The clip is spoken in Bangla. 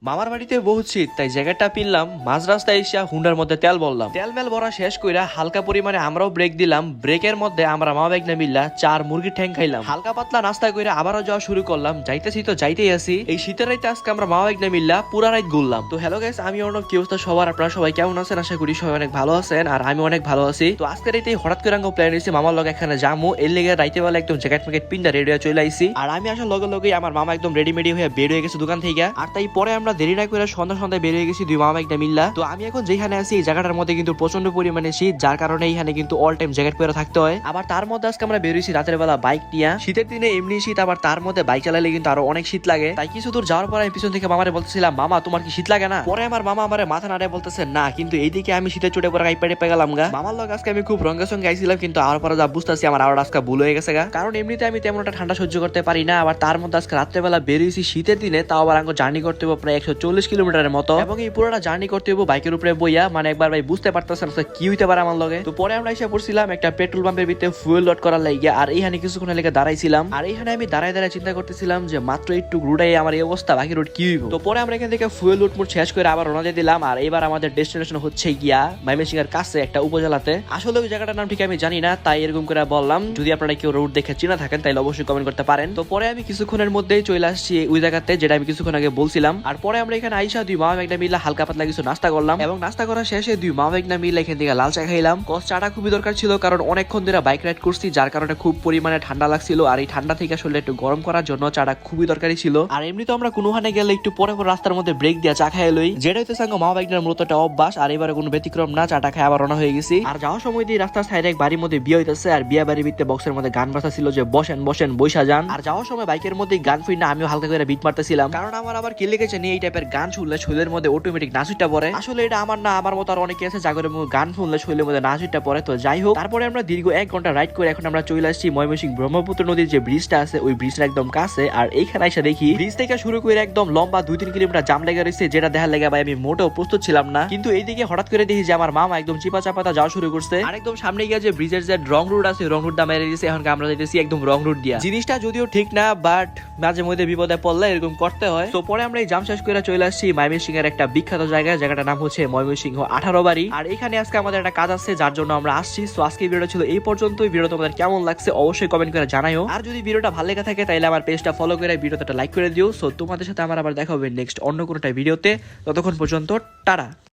মামার বাড়িতে বহুত শীত, তাই জ্যাকেটটা পিনলাম। মাঝ রাস্তায় এসে হুন্ডার মধ্যে তেল বললাম, তেল মেল ভরা শেষ কইরা হালকা পরিমাণে আমরাও ব্রেক দিলাম। ব্রেকের মধ্যে আমরা মামা ব্যাগ না মিললা 4 মুরগির ঠ্যাং খাইলাম। হালকা পাতলা নাস্তা কইরা আবারও যাওয়া শুরু করলাম। যাইতেছি তো যাইতেই আছি। এই শীতের রাইতে আজকে আমরা মামা ব্যাগ না মিললা পুরা রাত ঘুরলাম। তো হ্যালো গাইস, আমি অর্ণব। কি অবস্থা সবার? আপনারা সবাই কেমন আছেন? আশা করি সবাই অনেক ভালো আছেন, আর আমি অনেক ভালো আছি। তো আজকে রাইতে হঠাৎ করে প্ল্যান হয়েছে মামার লগে এখানে যামু। এর লেগে রাইতে বেলা একদম জ্যাকেট ম্যাকেট পিন্ডা রেডি হয়ে চলে আইছি। আর আমি আসার লগে লগে আমার মামা একদম রেডিমেডি হয়ে বের হয়ে গেছে দোকান থেকে। আর তাই পরে আমরা দেরি না করে সন্ধ্যায় বের হয়ে গেছি দুই মামা একটা মিল্লা। তো আমি এখন যেখানে আছি এই জায়গাটার মধ্যে কিন্তু প্রচন্ড পরিমাণে শীত, যার কারণে এখানে কিন্তু অল টাইম জ্যাকেট পরে থাকতে হয়। আবার তার মধ্যে আজকে আমরা বের হয়েছি রাতের বেলা বাইক নিয়ে। শীতের দিনে এমনি শীত, আবার তার মধ্যে বাইক চালালে কিন্তু আরো অনেক শীত লাগে। তাই কিছু দূর যাওয়ার পর আমি পিছন থেকে মামারে বলতেছিলাম, মামা তোমার কি শীত লাগে না? পরে আমার মামা আমার মাথা নাড়ে বলতেছে না, কিন্তু এইদিকে আমি শীতের চোটে পরে গাইপাড়ে পেয়ে গা। মামার লগে আজকে আমি খুব রঙের সঙ্গে আইছিলাম, কিন্তু আর পরে যা বুঝতেছি আমার আরো আজকে ভুল হয়ে গেছে গা। কারণ এমনিতে আমি তেমন একটা ঠান্ডা সহ্য করতে পারি না। আবার তার মধ্যে আজকে রাত্রেবেলা বের হয়েছি শীতের দিনে, তাও আবার আঙ্গ জার্নি করতে হবে প্রায় 140 কিলোমিটারের মতো। এবং এই পুরোটা জার্নি করতে হবে বাইকের উপরে বইয়া। মানে একবার ভাই বুঝতে পারতেছেন কি হইতে পারে আমার লগে। তো পরে আমরা এসে পড়ছিলাম একটা পেট্রোল পাম্পের ভিতরে ফুয়েল লোড করার লাগিয়া। আর এইখানে কিছুক্ষণ লেগে দাঁড়াইছিলাম। আর এইখানে আমি দাঁড়ায় চিন্তা করতেছিলাম যে মাত্র একটু রুটাই আমার এই অবস্থা, বাকি রুট কি হইব। তো পরে আমরা এখান থেকে ফুয়েল লোড মোট শেষ করে আবার রওনা দিয়ে দিলাম। আর এবার আমাদের ডেস্টিনেশন হচ্ছে গিয়া ময়মনসিংহের কাছে একটা উপজেলাতে। আসলে ওই জায়গাটার নাম ঠিক আমি জানি না, তাই এরকম করে বললাম। যদি আপনারা কেউ রুট দেখে চিনা থাকেন তাহলে অবশ্যই কমেন্ট করতে পারেন। তো পরে আমি কিছুক্ষণের মধ্যেই চলে আসছি ওই জায়গাতে, যেটা আমি কিছুক্ষণ আগে বলছিলাম। আর পরে আমরা এখানে আইসা দুই মামা একটা মিলা হালকা পাতলা কিছু নাস্তা করলাম। এবং নাস্তা করার শেষে দুই মামা একটা মিলা এখান থেকে লাল চা খাইলাম। চাটা খুবই দরকার ছিল, কারণ অনেকক্ষণ ধরে বাইক রাইড করছি, যার কারণে খুব পরিমাণে ঠান্ডা লাগছিল। আর এই ঠান্ডা থেকে আসলে একটু গরম করার জন্য চাটা খুবই দরকারি ছিল। আর এমনি তো আমরা কোনোখানে গেলে একটু পরে রাস্তার মধ্যে ব্রেক দিয়ে চা খাই লই, যেটা হইতে সাঙ্গ মামা বাইকটার মূলত একটা অভ্যাস। আর এবারে কোনো ব্যতিক্রম না, চাটা খাই আবার রওনা হয়ে গেছি। আর যাওয়ার সময় দিয়ে রাস্তার সাইডে এক বাড়ির মধ্যে বিয়ে হইতেছে। আর বিয়ে বাড়ির ভিতরে বক্সের মধ্যে গান বাজা ছিল যে বসেন বসেন বৈশা যান। আর যাওয়ার সময় বাইকের মধ্যে গান ফুই না, আমিও হালকা করে বিট মারতেছিলাম, কারণ আমার আবার কি লেগেছে নিয়ে এই টাইপের গান শুনলে শরীরের মধ্যে অটোমেটিক নাচুটা পড়ে। আসলে এটা আমার না, আমার মতো আর অনেকে আছে জাগরে গান শুনলে শরীরের মধ্যে নাচুটা পড়ে। তো যাই হোক, তারপরে আমরা দীর্ঘ 1 ঘন্টা রাইড করে এখন আমরা চলে আসছি ময়মনসিংহ ব্রহ্মপুত্র নদীর যে ব্রিজটা আছে ওই ব্রিজটা একদম কাছে। আর এইখানে এসে দেখি ব্রিজ থেকে শুরু করে একদম লম্বা 2-3 কিলোমিটার জাম লেগে রয়েছে, যেটা দেখার লেগে ভাই আমি মোটেও প্রস্তুত ছিলাম না। কিন্তু এইদিকে হঠাৎ করে দেখি যে আমার মামা একদম চিপা চাপাতা যাওয়া শুরু করছে। আর একদম সামনে গিয়ে যে ব্রিজের যে রং রুট আছে, রং রুট দা মেরে দিয়েছে। এখন আমরা যাইতেছি একদম রং রুট দিয়া। জিনিসটা যদিও ঠিক না, বাট মাঝে মধ্যে বিপদে পড়লে এরকম করতে হয়। তো পরে আমরা এই জাম শেষ করে চলে আসছি ময়মনসিংহ এর একটা বিখ্যাত জায়গায়, জায়গাটার নাম হচ্ছে ময়মনসিংহ 18 বাড়ি। আর এখানে আজকে আমাদের একটা কাজ আছে, যার জন্য আমরা আসছি। সো আজকে ভিডিওটা ছিল এই পর্যন্তই। ভিডিও তোমাদের কেমন লাগছে অবশ্যই কমেন্ট করে জানাইও। আর যদি ভিডিওটা ভালো লেগে থাকে তাহলে আমার পেজটা ফলো করে ভিডিওটা লাইক করে দিও। সো তোমাদের সাথে আমার আবার দেখা হবে নেক্সট অন্য কোনো একটা ভিডিওতে। ততক্ষণ পর্যন্ত টাটা।